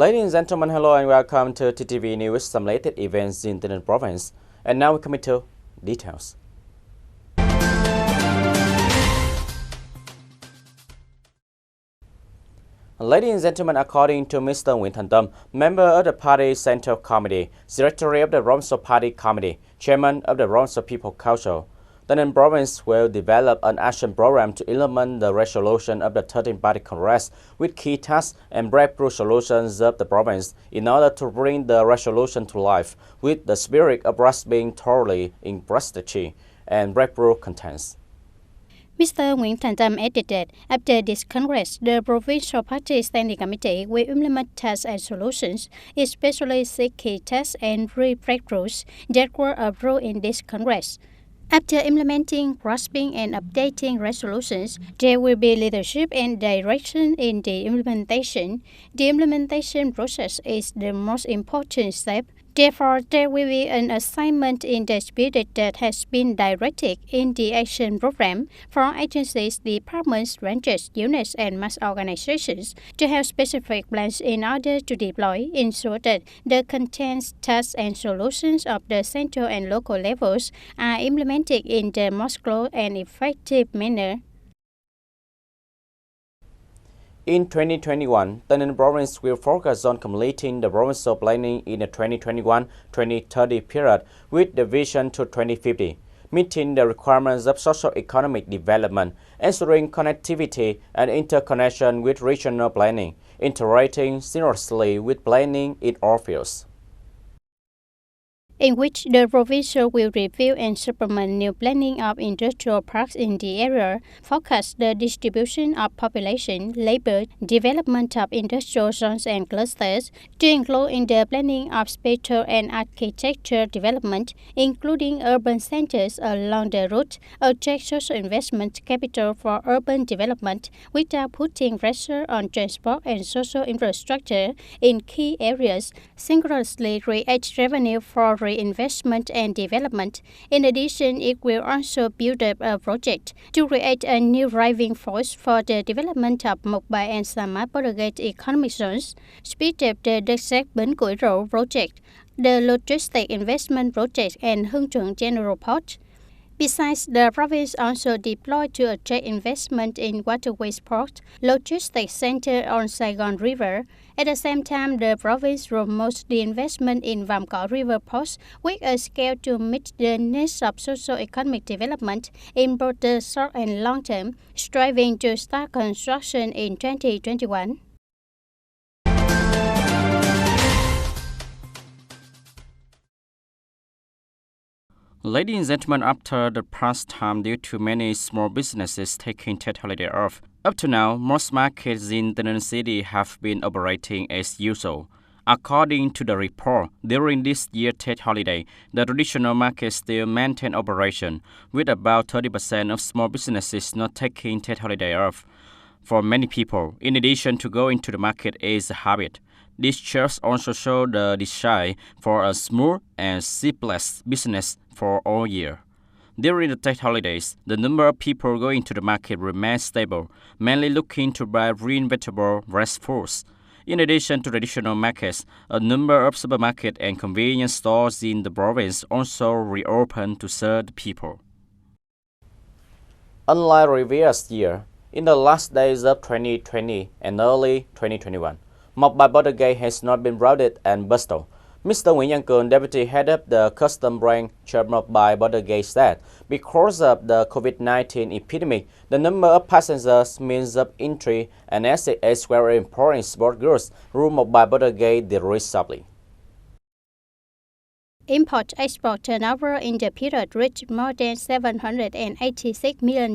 Ladies and gentlemen, hello and welcome to TTVNEWS, some latest events in the province. And now we come into details. Ladies and gentlemen, according to Mr. Nguyễn Thành Tâm, member of the Party Central Committee, Secretary of the provincial Party Committee, Chairman of the provincial People Council, TayNinhTV province will develop an action program to implement the resolution of the 13th Party Congress with key tasks and breakthrough solutions of the province in order to bring the resolution to life with the spirit of grasping thoroughly in prestige and breakthrough contents. Mr. Nguyễn Thành Tâm added that after this Congress, the Provincial Party Standing Committee will implement tasks and solutions, especially seek key tasks and breakthroughs that were approved in this Congress. After implementing, grasping, and updating resolutions, there will be leadership and direction in the implementation. The implementation process is the most important step. Therefore, there will be an assignment in the spirit that has been directed in the action program for agencies, departments, branches, units, and mass organizations to have specific plans in order to deploy, ensure that the contents, tasks, and solutions of the central and local levels are implemented in the most close and effective manner. In 2021, TayNinhTV province will focus on completing the provincial planning in the 2021-2030 period with the vision to 2050, meeting the requirements of socio-economic development, ensuring connectivity and interconnection with regional planning, interacting seamlessly with planning in all fields, in which the provincial will review and supplement new planning of industrial parks in the area, focus the distribution of population, labor, development of industrial zones and clusters, to include in the planning of spatial and architecture development, including urban centers along the route, attract social investment capital for urban development without putting pressure on transport and social infrastructure in key areas, synchronously create revenue for investment and development. In addition, it will also build up a project to create a new driving force for the development of Moc Bai and Smart Border Gate economic zones, speed up the Đất Sét Bến Củi Road project, the logistic investment project, and Hưng Thuận General Port. Besides, the province also deployed to attract investment in waterways port, logistics center on Saigon River. At the same time, the province promotes the investment in Vàm Cỏ River ports with a scale to meet the needs of socio-economic development in both the short and long term, striving to start construction in 2021. Ladies and gentlemen, after the past time due to many small businesses taking Tet holiday off, up to now, most markets in TayNinhTV City have been operating as usual. According to the report, during this year Tet holiday, the traditional market still maintain operation, with about 30% of small businesses not taking Tet holiday off. For many people, in addition to going to the market is a habit. These charts also show the desire for a smooth and seamless business for all year. During the Tet holidays, the number of people going to the market remains stable, mainly looking to buy green vegetable, fresh foods. In addition to traditional markets, a number of supermarkets and convenience stores in the province also reopened to serve the people. Unlike previous year, in the last days of 2020 and early 2021, Moc Bai border gate has not been routed and bustle. Mr. Nguyễn Văn Cường, Deputy Head of the Custom Branch of Moc Bai border gate, said because of the COVID-19 epidemic, the number of passengers, means of entry, and exit as well as importing sport goods through Moc Bai border gate decreased sharply. Import-export turnover in the period reached more than $786 million,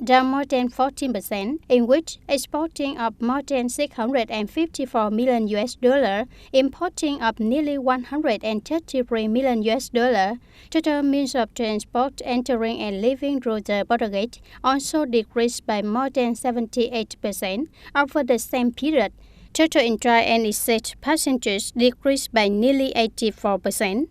down more than 14%, in which exporting of more than $654 million, importing of nearly $133 million. Total means of transport entering and leaving through the border gate also decreased by more than 78% over the same period. Total intra and exit passengers decreased by nearly 84%.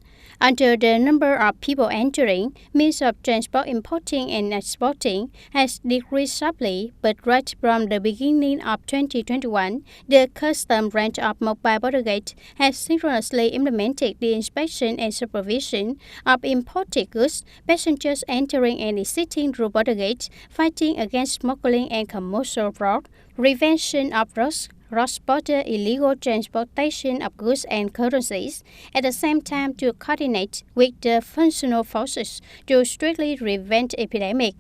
Under the number of people entering, means of transport importing and exporting has decreased sharply, but right from the beginning of 2021, the custom branch of Moc Bai border gate has synchronously implemented the inspection and supervision of imported goods, passengers entering and exiting through border gate, fighting against smuggling and commercial fraud, prevention of cross-border illegal transportation of goods and currencies, at the same time to coordinate with the functional forces to strictly prevent epidemic.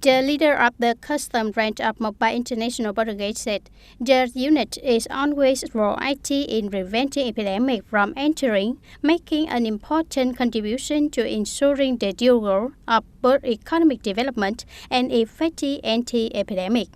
The leader of the custom branch of Moc Bai International Border Gate said the unit is always proactive in preventing epidemic from entering, making an important contribution to ensuring the dual goal of both economic development and effective anti-epidemic.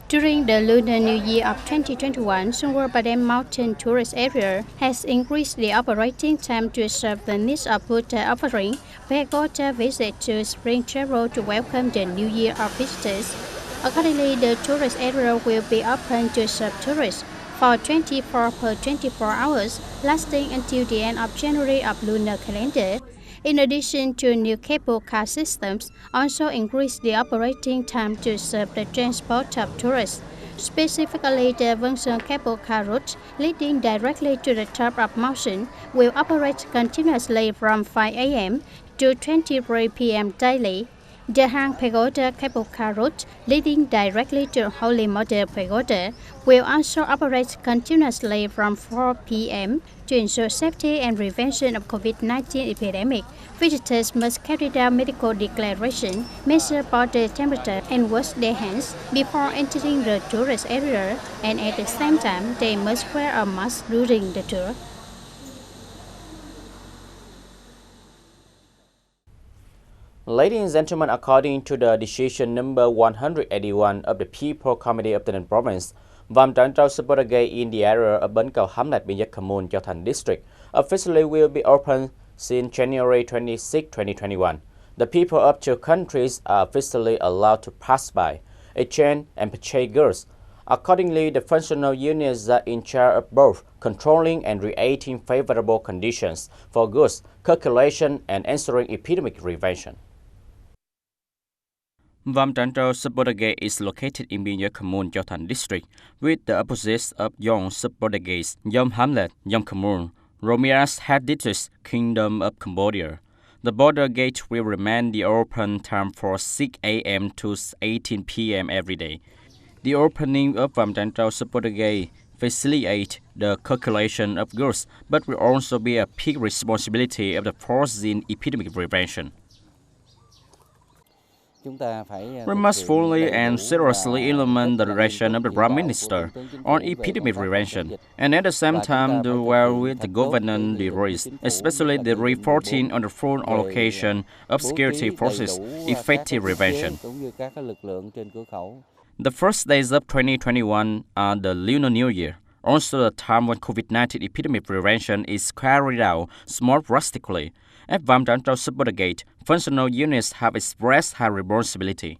During the Lunar New Year of 2021, Sungwar Padam Mountain Tourist Area has increased the operating time to serve the needs of food offering, pagoda visit to spring travel to welcome the New Year of visitors. Accordingly, the tourist area will be open to serve tourists for 24 per 24 hours, lasting until the end of January of lunar calendar. In addition to new cable car systems, also increase the operating time to serve the transport of tourists. Specifically, the Vungshan cable car route leading directly to the top of mountain will operate continuously from 5 a.m. to 23 p.m. daily. The Hang Pagoda cable car route leading directly to Holy Mother Pagoda will also operate continuously from 4 p.m. to ensure safety and prevention of COVID-19 epidemic. Visitors must carry out medical declaration, measure body temperature, and wash their hands before entering the tourist area, and at the same time, they must wear a mask during the tour. Ladies and gentlemen, according to the decision number 181 of the People Committee of the Province, Vam Trân Trâu Supergate in the area of Bến Cầu Hamlet, Biên Giới Commune, Châu Thành District, officially will be open since January 26, 2021. The people of two countries are officially allowed to pass by, exchange and purchase goods. Accordingly, the functional units are in charge of both controlling and creating favorable conditions for goods circulation and ensuring epidemic prevention. Vam Trân Trâu Supergate is located in Biên Giới Commune, Châu Thành District, with the opposites of Yong Supergates, Yom Hamlet, Yom Commune, Romia's head district, Kingdom of Cambodia. The border gate will remain the open time for 6 a.m. to 18 p.m. every day. The opening of Vam Trân Trâu Supergate facilitates the circulation of goods, but will also be a peak responsibility of the force in epidemic prevention. We must fully and seriously implement the direction of the Prime Minister on epidemic prevention, and at the same time do well with the governance the risk, especially the reporting on the full allocation of security forces, effective prevention. The first days of 2021 are the Lunar New Year, also the time when COVID-19 epidemic prevention is carried out more drastically. At Vam Trân Trâu Supergate, functional units have expressed high responsibility.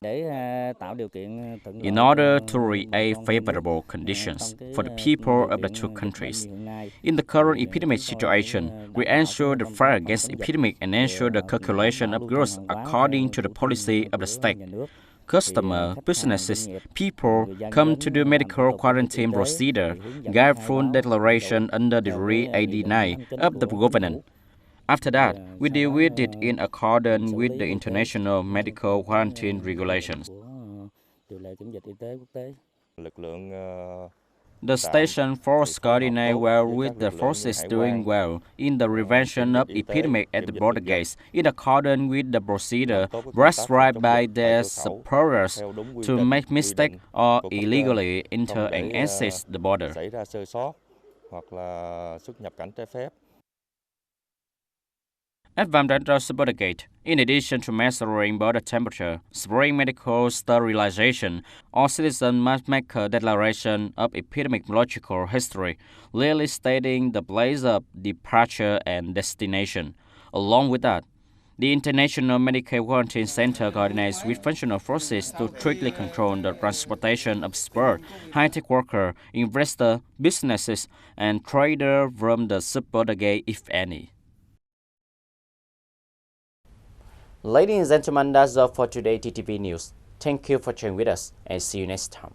In order to create favorable conditions for the people of the two countries, in the current epidemic situation, we ensure the fight against epidemic and ensure the circulation of goods according to the policy of the state. Customers, businesses, people come to do medical quarantine procedure, give full declaration under the Rule 89 of the government. After that, we deal with it in accordance with the international medical quarantine regulations. The station force coordinate well with the forces doing well in the prevention of epidemic at the border gates in accordance with the procedure prescribed by their superiors to make mistake or illegally enter and access the border. At Vam Trân Trâu Supergate, in addition to measuring body temperature, spraying medical sterilization, all citizens must make a declaration of epidemiological history, clearly stating the place of departure and destination. Along with that, The International Medical Quarantine Center coordinates with functional forces to strictly control the transportation of sport, high-tech workers, investors, businesses, and traders from the border gate, if any. Ladies and gentlemen, that's all for today TTV News. Thank you for joining with us and see you next time.